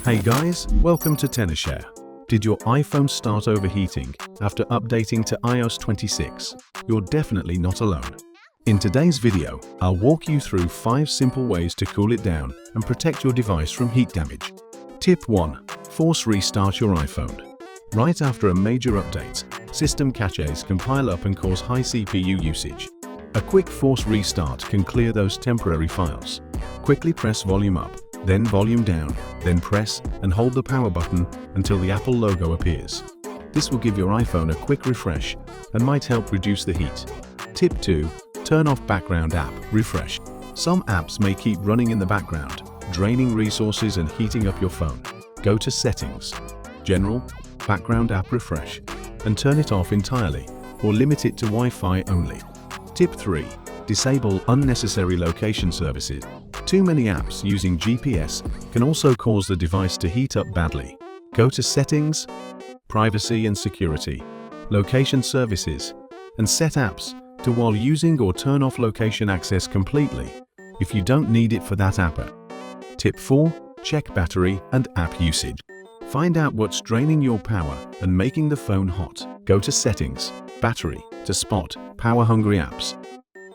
Hey guys, welcome to tenorshare. Did your iPhone start overheating after updating to iOS 26? You're definitely not alone. In today's video, I'll walk you through 5 simple ways to cool it down and protect your device from heat damage. Tip 1. Force restart your iPhone. Right after a major update, system caches can pile up and cause high CPU usage. A quick force restart can clear those temporary files. Quickly press volume up, then volume down, then press and hold the power button until the Apple logo appears. This will give your iPhone a quick refresh and might help reduce the heat. Tip 2. Turn off background app refresh. Some apps may keep running in the background, draining resources and heating up your phone. Go to Settings, General, Background App Refresh, and turn it off entirely or limit it to Wi-Fi only. Tip 3. Disable unnecessary location services. Too many apps using GPS can also cause the device to heat up badly. Go to Settings, Privacy and Security, Location Services, and set apps to while using or turn off location access completely if you don't need it for that app. Tip 4. Check battery and app usage. Find out what's draining your power and making the phone hot. Go to Settings, Battery to spot power-hungry apps.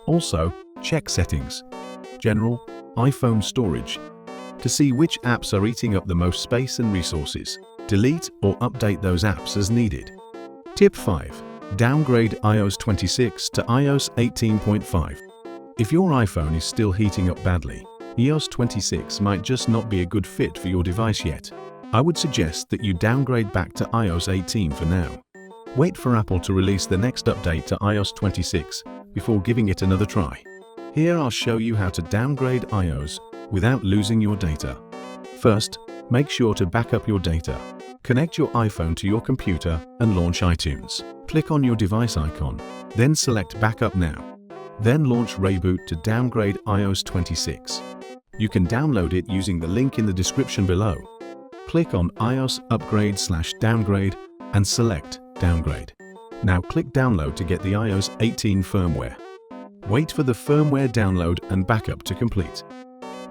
Also, check Settings, General, iPhone Storage to see which apps are eating up the most space and resources. Delete or update those apps as needed. Tip 5. Downgrade iOS 26 to iOS 18.5. If your iPhone is still heating up badly, iOS 26 might just not be a good fit for your device yet. I would suggest that you downgrade back to iOS 18 for now. Wait for Apple to release the next update to iOS 26 before giving it another try. Here I'll show you how to downgrade iOS without losing your data. First, make sure to back up your data. Connect your iPhone to your computer and launch iTunes. Click on your device icon, then select Backup Now. Then launch Reboot to downgrade iOS 26. You can download it using the link in the description below. Click on iOS Upgrade/Downgrade and select Downgrade. Now click Download to get the iOS 18 firmware. Wait for the firmware download and backup to complete.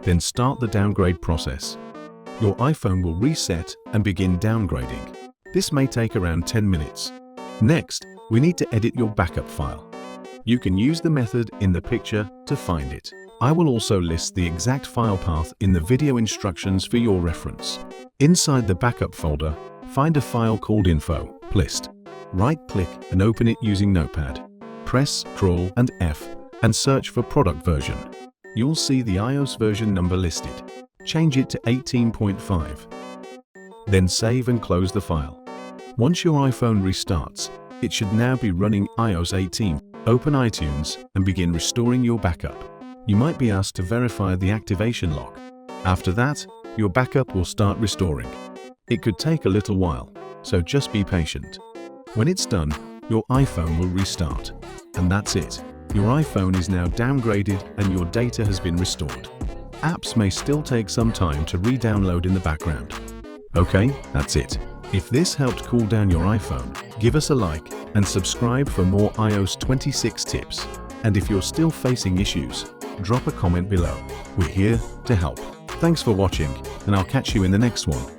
Then start the downgrade process. Your iPhone will reset and begin downgrading. This may take around 10 minutes. Next, we need to edit your backup file. You can use the method in the picture to find it. I will also list the exact file path in the video instructions for your reference. Inside the backup folder, find a file called Info List. Right-click and open it using Notepad. Press Ctrl and F and search for product version. You'll see the iOS version number listed. Change it to 18.5. Then save and close the file. Once your iPhone restarts, it should now be running iOS 18. Open iTunes and begin restoring your backup. You might be asked to verify the activation log. After that, your backup will start restoring. It could take a little while, so just be patient. When it's done, your iPhone will restart. And that's it. Your iPhone is now downgraded and your data has been restored. Apps may still take some time to re-download in the background. Okay, that's it. If this helped cool down your iPhone, give us a like and subscribe for more iOS 26 tips. And if you're still facing issues, drop a comment below. We're here to help. Thanks for watching, and I'll catch you in the next one.